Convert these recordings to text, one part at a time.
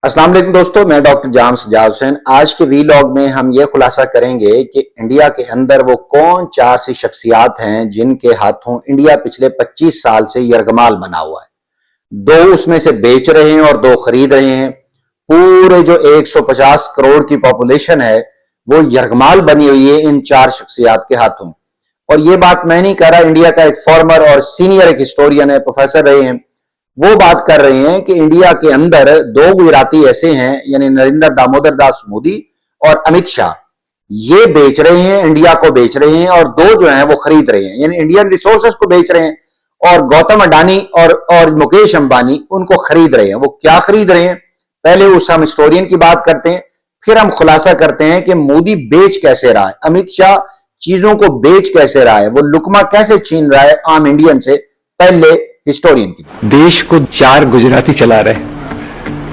अस्सलाम वालेकुम दोस्तों, मैं डॉक्टर जाम्स सज्जाद हुसैन। आज के वीलॉग में हम ये खुलासा करेंगे कि इंडिया के अंदर वो कौन 4 सी शख्सियात हैं जिनके हाथों इंडिया पिछले 25 साल से यरगमाल बना हुआ है। 2 उसमें से बेच रहे हैं और 2 खरीद रहे हैं। पूरे जो 150 करोड़ की पॉपुलेशन है वो यरगमाल बनी हुई है इन 4 शख्सियात के हाथों। और ये बात मैं नहीं कह रहा, इंडिया का एक फॉर्मर और सीनियर एक हिस्टोरियन है, प्रोफेसर रहे हैं, वो बात कर रहे हैं कि इंडिया के अंदर 2 गुजराती ऐसे हैं, यानी नरेंद्र दामोदर दास मोदी और अमित शाह। ये बेच रहे हैं, इंडिया को बेच रहे हैं, और 2 जो हैं वो खरीद रहे हैं, यानी इंडियन रिसोर्सेस को बेच रहे हैं और गौतम अडानी और मुकेश अंबानी उनको खरीद रहे हैं। वो क्या खरीद रहे हैं, पहले उस हम हिस्टोरियन की बात करते हैं, फिर हम खुलासा करते हैं कि मोदी बेच कैसे रहा है, अमित शाह चीजों को बेच कैसे रहा है, वो लुकमा कैसे छीन रहा है आम इंडियन से। पहले हिस्टोरियन की। देश को 4 गुजराती चला रहे,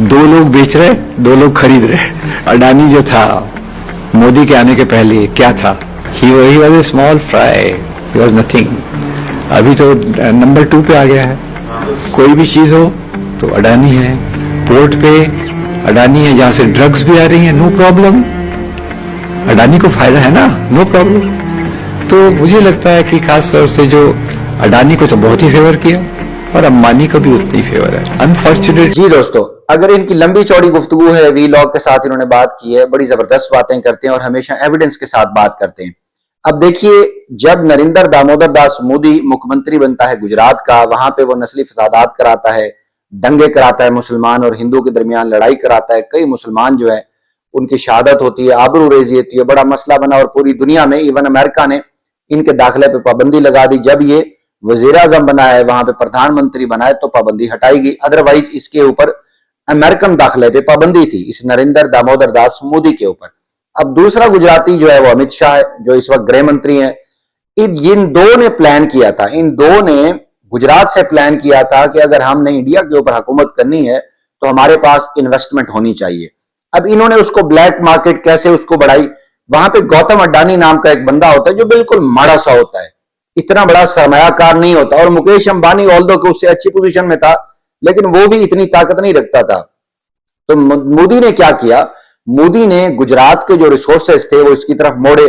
2 लोग बेच रहे, 2 लोग खरीद रहे। अडानी जो था मोदी के आने के पहले क्या था, he was a small fry, he was nothing. अभी तो नंबर 2 पे आ गया है। कोई भी चीज हो तो अडानी है, पोर्ट पे अडानी है, जहां से ड्रग्स भी आ रही है, नो प्रॉब्लम, अडानी को फायदा है ना, नो प्रॉब्लम। तो मुझे लगता है कि खास तौर से जो अडानी को तो बहुत ही फेवर किया और अंबानी को भी उतना ही फेवर है, अनफॉर्चुनेट। जी दोस्तों, अगर इनकी लंबी चौड़ी गुफ्तगू है, वीलॉग के साथ इन्होंने बात की है, बड़ी जबरदस्त बातें करते हैं और हमेशा एविडेंस के साथ बात करते हैं। अब देखिए, जब नरेंद्र दामोदर दास मोदी मुख्यमंत्री बनता है गुजरात का, वहां पे वो नस्ली फसादात कराता है, दंगे कराता है, मुसलमान और हिंदू के दरमियान लड़ाई कराता है, कई मुसलमान जो है उनकी शहादत होती है, आबरू रेजी होती है, बड़ा मसला बना और पूरी दुनिया में, इवन अमेरिका ने इनके दाखिले पे पाबंदी लगा दी। जब ये वजीर आजम बना है, वहां पे प्रधानमंत्री बना है, तो पाबंदी हटाई गई, अदरवाइज इसके ऊपर अमेरिकन दाखिले पे पाबंदी थी, इस नरेंद्र दामोदर दास मोदी के ऊपर। अब दूसरा गुजराती जो है वो अमित शाह है, जो इस वक्त गृह मंत्री हैं। इन 2 ने प्लान किया था, इन 2 ने गुजरात से प्लान किया था कि अगर हमने इंडिया के ऊपर हुकूमत करनी है तो हमारे पास इन्वेस्टमेंट होनी चाहिए। अब इन्होंने उसको ब्लैक मार्केट कैसे उसको बढ़ाई, वहां पे गौतम अडानी नाम का एक बंदा होता है जो बिल्कुल माड़ा सा होता है, इतना बड़ा सरमायाकार नहीं होता, और मुकेश अंबानी ऑल्दो कि उससे अच्छी पोजीशन में था, लेकिन वो भी इतनी ताकत नहीं रखता था। तो मोदी ने क्या किया, मोदी ने गुजरात के जो रिसोर्सेज थे वो इसकी तरफ मोड़े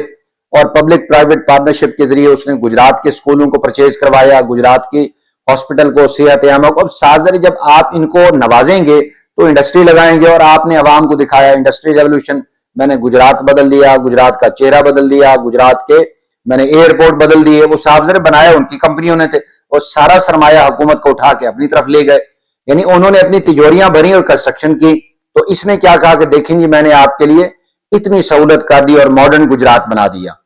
और पब्लिक प्राइवेट पार्टनरशिप के जरिए उसने गुजरात के स्कूलों को परचेज करवाया, गुजरात की हॉस्पिटल को, सेहत यामा को। अब साजरी जब आप इनको नवाजेंगे तो इंडस्ट्री लगाएंगे, और आपने अवाम को दिखाया इंडस्ट्री रेवोल्यूशन, मैंने गुजरात बदल दिया, गुजरात का चेहरा बदल दिया, गुजरात के मैंने एयरपोर्ट बदल दिए, वो साफजर बनाया उनकी कंपनियों ने थे, और सारा सरमाया हुकूमत को उठा के अपनी तरफ ले गए, यानी उन्होंने अपनी तिजोरियां भरी और कंस्ट्रक्शन की। तो इसने क्या कहा कि देखेंगे मैंने आपके लिए इतनी सहूलत कर दी और मॉडर्न गुजरात बना दिया।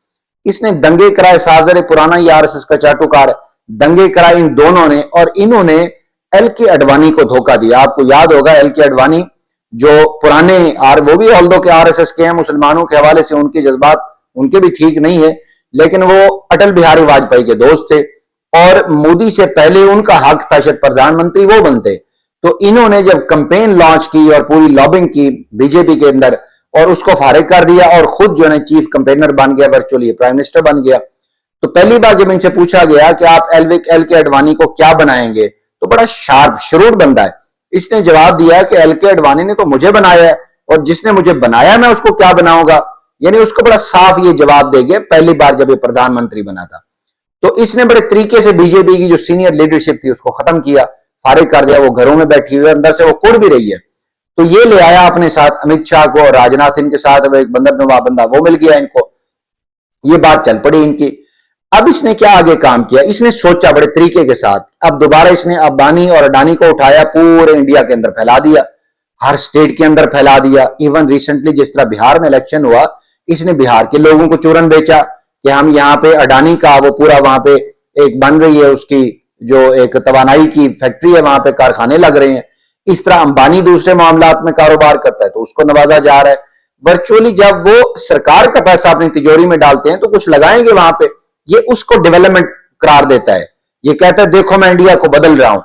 इसने दंगे कराए, साफजर पुराना ही आरएसएस का चाटुकार, दंगे कराए इन दोनों ने, और इन्होंने एल के अडवाणी को धोखा दिया। आपको याद होगा एल के अडवाणी जो पुराने वो भी ऑल्दो के आरएसएस के हैं, मुसलमानों के हवाले से उनके जज्बात उनके भी ठीक नहीं है, लेकिन वो अटल बिहारी वाजपेयी के दोस्त थे और मोदी से पहले उनका हक था शायद प्रधानमंत्री वो बनते। तो इन्होंने जब कैंपेन लॉन्च की और पूरी लॉबिंग की बीजेपी के अंदर, और उसको फारिग कर दिया और खुद जो है चीफ कैंपेनर बन गया, वर्चुअली प्राइम मिनिस्टर बन गया। तो पहली बार जब इनसे पूछा गया कि आप एल के अडवाणी को क्या बनाएंगे, तो बड़ा शार्प श्रूड बंदा है, इसने जवाब दिया कि एल के अडवाणी ने तो मुझे बनाया है, और जिसने मुझे बनाया मैं उसको क्या बनाऊंगा, यानी उसको बड़ा साफ ये जवाब दे गया पहली बार जब ये प्रधानमंत्री बना था। तो इसने बड़े तरीके से बीजेपी की जो सीनियर लीडरशिप थी उसको खत्म किया, फारिग कर दिया, वो घरों में बैठी हुई, अंदर से वो कुड़ भी रही है। तो ये ले आया अपने साथ अमित शाह को, और राजनाथ इनके साथ, वो एक बंदर नुमा बंदा वो मिल गया इनको, ये बात चल पड़ी इनकी। अब इसने क्या आगे काम किया, इसने सोचा बड़े तरीके के साथ, अब दोबारा इसने अंबानी और अडानी को उठाया, पूरे इंडिया के अंदर फैला दिया, हर स्टेट के अंदर फैला दिया। इवन रिसेंटली जिस तरह बिहार में इलेक्शन हुआ, इसने बिहार के लोगों को चूरन बेचा कि हम यहाँ पे अडानी का वो पूरा वहां पे एक बन रही है, उसकी जो एक तवानाई की फैक्ट्री है, वहां पे कारखाने लग रहे हैं। इस तरह अंबानी दूसरे मामलात में कारोबार करता है तो उसको नवाजा जा रहा है। वर्चुअली जब वो सरकार का पैसा अपनी तिजोरी में डालते हैं तो कुछ लगाएंगे वहां पे, ये उसको डेवलपमेंट करार देता है, ये कहता है देखो मैं इंडिया को बदल रहा हूं।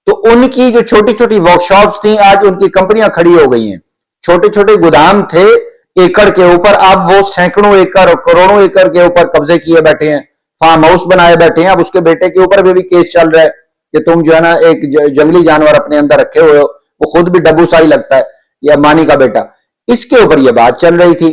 तो उनकी जो छोटी छोटी वर्कशॉप्स थी, आज उनकी कंपनियां खड़ी हो गई हैं। छोटे छोटे गोदाम थे एकड़ के ऊपर, अब वो सैकड़ों एकड़ और करोड़ों एकड़ के ऊपर कब्जे किए बैठे हैं, फार्म हाउस बनाए बैठे हैं। अब उसके बेटे के ऊपर भी केस चल रहा है कि तुम जो है ना एक जंगली जानवर अपने अंदर रखे हुए हो, वो खुद भी डब्बू सा ही लगता है। ये अंबानी का बेटा, इसके ऊपर ये बात चल रही थी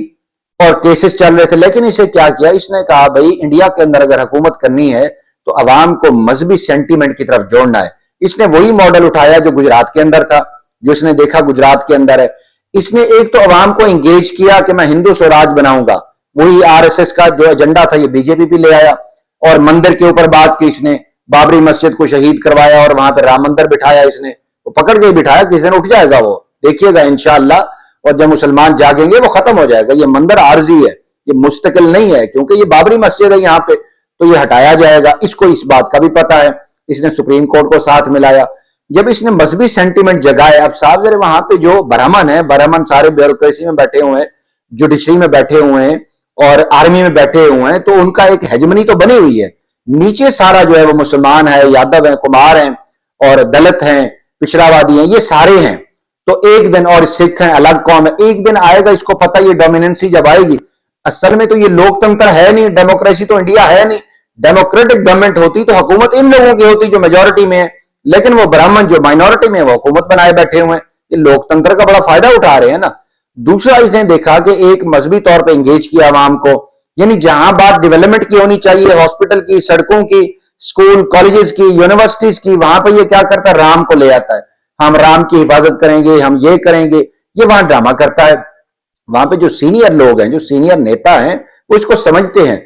और केसेस चल रहे थे। लेकिन इसे क्या किया, इसने कहा भाई इंडिया के अंदर अगर हुकूमत करनी है तो अवाम को मजहबी सेंटीमेंट की तरफ जोड़ना है। इसने वही मॉडल उठाया जो गुजरात के अंदर था, जो इसने देखा गुजरात के अंदर है। इसने एक तो अवाम को एंगेज किया कि मैं हिंदू स्वराज बनाऊंगा, वही आरएसएस का जो एजेंडा था ये बीजेपी भी ले आया, और मंदिर के ऊपर बात की इसने, बाबरी मस्जिद को शहीद करवाया और वहां पर राम मंदिर बिठाया इसने, वो पकड़ के बिठाया, किस दिन उठ जाएगा वो, देखिएगा इंशाअल्लाह। और जब मुसलमान जागेंगे वो खत्म हो जाएगा। ये मंदिर आरजी है, ये मुस्तकिल नहीं है, क्योंकि ये बाबरी मस्जिद है यहाँ पे, तो ये हटाया जाएगा। इसको इस बात का भी पता है, इसने सुप्रीम कोर्ट को साथ मिलाया। जब इसने मजहबी सेंटीमेंट जगाए, अब साहब जरा वहां पे जो ब्राह्मण है, ब्राह्मण सारे ब्यूरोक्रेसी में बैठे हुए हैं, जुडिशरी में बैठे हुए हैं और आर्मी में बैठे हुए हैं, तो उनका एक हेजमनी तो बनी हुई है। नीचे सारा जो है वो मुसलमान है, यादव है, कुमार हैं और दलित हैं, पिछड़ावादी हैं, ये सारे हैं। तो एक दिन, और सिख हैं, अलग कौम है, एक दिन आएगा, इसको पता ये डोमिनेंसी जब आएगी। असल में तो ये लोकतंत्र है नहीं, डेमोक्रेसी तो इंडिया है नहीं। डेमोक्रेटिक गवर्नमेंट होती तो हुकूमत इन लोगों की होती जो मेजोरिटी में है, लेकिन वो ब्राह्मण जो माइनॉरिटी में है वो हुकूमत बनाए बैठे हुए हैं। ये लोकतंत्र का बड़ा फायदा उठा रहे हैं ना। दूसरा, इसने देखा कि एक मजहबी तौर पर एंगेज किया आवाम को, यानी जहां बात डेवलपमेंट की होनी चाहिए, हॉस्पिटल की, सड़कों की, स्कूल कॉलेजेस की, यूनिवर्सिटीज की, वहां पर ये क्या करता है, राम को ले आता है। हम राम की हिफाजत करेंगे, हम ये करेंगे, ये वहां ड्रामा करता है। वहां पे जो सीनियर लोग हैं, जो सीनियर नेता हैं, वो इसको समझते हैं।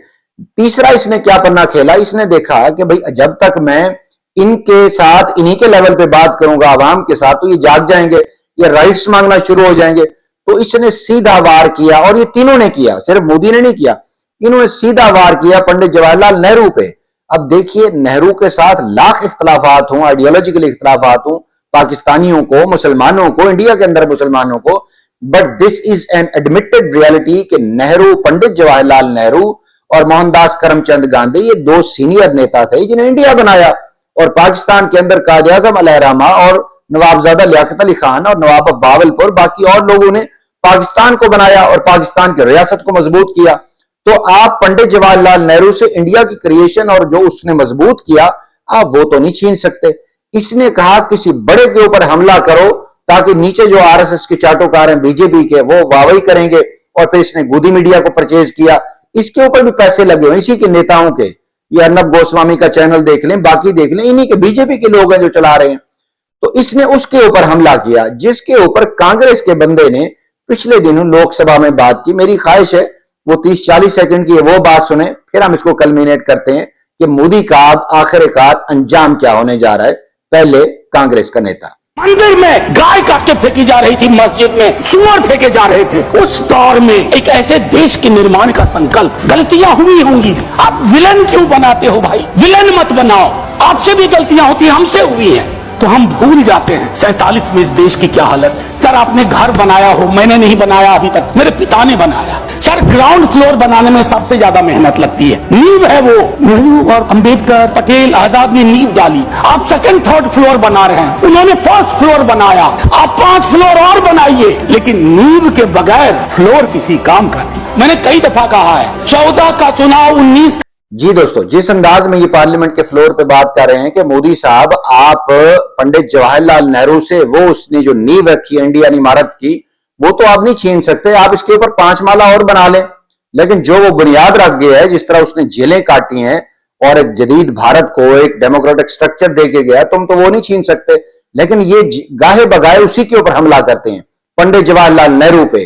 तीसरा, इसने क्या पन्ना खेला, इसने देखा कि भाई जब तक मैं इनके साथ, इन्हीं के लेवल पे बात करूंगा आवाम के साथ, तो ये जाग जाएंगे, ये राइट्स मांगना शुरू हो जाएंगे। तो इसने सीधा वार किया, और ये तीनों ने किया, सिर्फ मोदी ने नहीं किया, इन्होंने सीधा वार किया पंडित जवाहरलाल नेहरू पे। अब देखिए, नेहरू के साथ लाख इख्तलाफात हों, आइडियोलॉजिकल इख्तलाफात हों, पाकिस्तानियों को, मुसलमानों को, इंडिया के अंदर मुसलमानों को, but this is an admitted reality कि नेहरू, पंडित जवाहरलाल नेहरू और मोहनदास करमचंद गांधी, ये दो सीनियर नेता थे जिन्हें इंडिया बनाया। और पाकिस्तान के अंदर कायद आजम अलैहिर्रहमा और नवाबजादा लियाकत अली खान और नवाब ऑफ बावलपुर, बाकी और लोगों ने पाकिस्तान को बनाया और पाकिस्तान की रियासत को मजबूत किया। तो आप पंडित जवाहरलाल नेहरू से इंडिया की क्रिएशन और जो उसने मजबूत किया, आप वो तो नहीं छीन सकते। इसने कहा किसी बड़े के ऊपर हमला करो ताकि नीचे जो आरएसएस के चाटोकार हैं बीजेपी के, वो वाहवाही करेंगे। और फिर इसने गोदी मीडिया को परचेज किया, इसके ऊपर भी पैसे लगे हुए इसी के नेताओं के। ये अर्नब गोस्वामी का चैनल देख लें, बाकी देख लें, इन्हीं के बीजेपी के लोग हैं जो चला रहे हैं। तो इसने उसके ऊपर हमला किया, जिसके ऊपर कांग्रेस के बंदे ने पिछले दिनों लोकसभा में बात की। मेरी ख्वाहिश है वो 30-40 सेकंड की वो बात सुने, फिर हम इसको कल्मिनेट करते हैं कि मोदी का अब आखिरकार अंजाम क्या होने जा रहा है। पहले कांग्रेस का नेता, मंदिर में गाय काट के फेंकी जा रही थी, मस्जिद में सुअर फेंके जा रहे थे। उस दौर में एक ऐसे देश के निर्माण का संकल्प, गलतियां हुई होंगी, आप विलन क्यों बनाते हो भाई? विलन मत बनाओ, आपसे भी गलतियां होती, हमसे हुई हैं, तो हम भूल जाते हैं 47 में इस देश की क्या हालत। सर आपने घर बनाया हो, मैंने नहीं बनाया अभी तक, मेरे पिता ने बनाया। सर ग्राउंड फ्लोर बनाने में सबसे ज्यादा मेहनत लगती है, नींव है वो। नेहरू और अंबेडकर, पटेल, आजाद ने नींव डाली, आप सेकंड थर्ड फ्लोर बना रहे हैं, उन्होंने फर्स्ट फ्लोर बनाया, आप 5 फ्लोर और बनाइए, लेकिन नींव के बगैर फ्लोर किसी काम का नहीं। मैंने कई दफा कहा है, 14 का चुनाव 19। जी दोस्तों, जिस अंदाज में ये पार्लियामेंट के फ्लोर पे बात कर रहे हैं कि मोदी साहब आप पंडित जवाहरलाल नेहरू से वो उसने जो नींव रखी है इंडियन इमारत की, वो तो आप नहीं छीन सकते, आप इसके ऊपर 5 माला और बना लें। लेकिन जो वो बुनियाद रख गया है, जिस तरह उसने जेलें काटी हैं और एक जदीद भारत को एक डेमोक्रेटिक स्ट्रक्चर दे के गया, तुम तो वो नहीं छीन सकते। लेकिन ये गाहे बगाए उसी के ऊपर हमला करते हैं, पंडित जवाहरलाल नेहरू पे।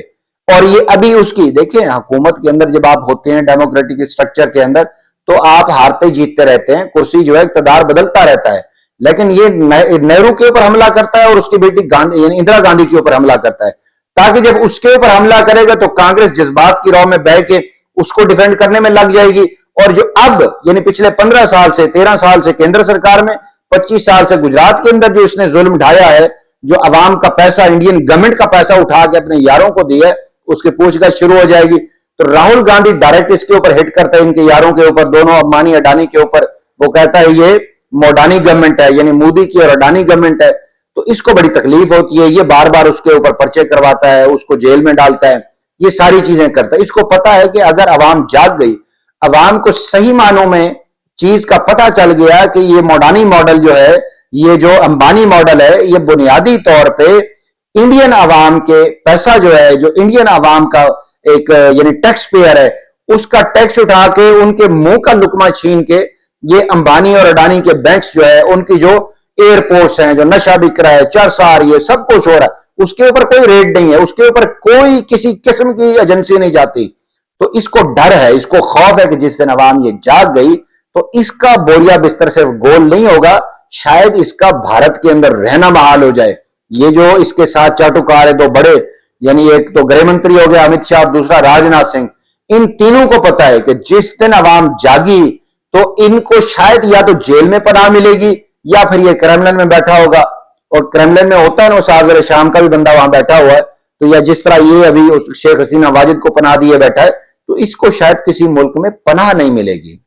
और ये अभी उसकी देखिए, हुकूमत के अंदर जब आप होते हैं डेमोक्रेटिक स्ट्रक्चर के अंदर, तो आप हारते जीतते रहते हैं, कुर्सी जो है इक़्तिदार बदलता रहता है। लेकिन ये नेहरू के ऊपर हमला करता है और उसकी बेटी गांधी यानी इंदिरा गांधी के ऊपर हमला करता है, ताकि जब उसके ऊपर हमला करेगा तो कांग्रेस जज्बात की राह में बह के उसको डिफेंड करने में लग जाएगी। और जो अब यानी पिछले 15 साल से 13 साल से केंद्र सरकार में, 25 साल से गुजरात के अंदर जो इसने जुल्म ढाया है, जो अवाम का पैसा, इंडियन गवर्नमेंट का पैसा उठा के अपने यारों को दिया है, उसकी पूछताछ शुरू हो जाएगी। तो राहुल गांधी डायरेक्ट इसके ऊपर हिट करता है, इनके यारों के ऊपर, दोनों अंबानी अडानी के ऊपर। वो कहता है ये मोडानी गवर्नमेंट है, यानी मोदी की और अडानी गवर्नमेंट है। तो इसको बड़ी तकलीफ होती है, ये बार बार उसके ऊपर पर्चे करवाता है, उसको जेल में डालता है, ये सारी चीजें करता है। इसको पता है कि अगर अवाम जाग गई, अवाम को सही मानों में चीज का पता चल गया कि ये मोडानी मॉडल जो है, ये जो अंबानी मॉडल है, ये बुनियादी तौर पे इंडियन आवाम के पैसा जो है, जो इंडियन आवाम का एक यानी टैक्स पेयर है, उसका टैक्स उठा के उनके मुंह का लुकमा छीन के ये अंबानी और अडानी के बैंक्स जो है, उनकी जो एयरपोर्ट्स हैं, जो नशा बिक रहा है, चर्चा आ रही है, सब कुछ हो रहा है, उसके ऊपर कोई रेड नहीं है, उसके ऊपर कोई किसी किस्म की एजेंसी नहीं जाती। तो इसको डर है, इसको खौफ है कि जिस दिन अवाम ये जाग गई तो इसका बोरिया बिस्तर सिर्फ गोल नहीं होगा, शायद इसका भारत के अंदर रहना महाल हो जाए। ये जो इसके साथ चाटुकार है दो बड़े, यानी एक तो गृह मंत्री हो गया अमित शाह, दूसरा राजनाथ सिंह, इन तीनों को पता है कि जिस दिन अवाम जागी तो इनको शायद या तो जेल में पनाह मिलेगी या फिर ये क्रेमलिन में बैठा होगा, और क्रेमलिन में होता है ना सागर शाम का भी बंदा वहां बैठा हुआ है, तो या जिस तरह ये अभी शेख हसीना वाजिद को पनाह दिए बैठा है, तो इसको शायद किसी मुल्क में पनाह नहीं मिलेगी।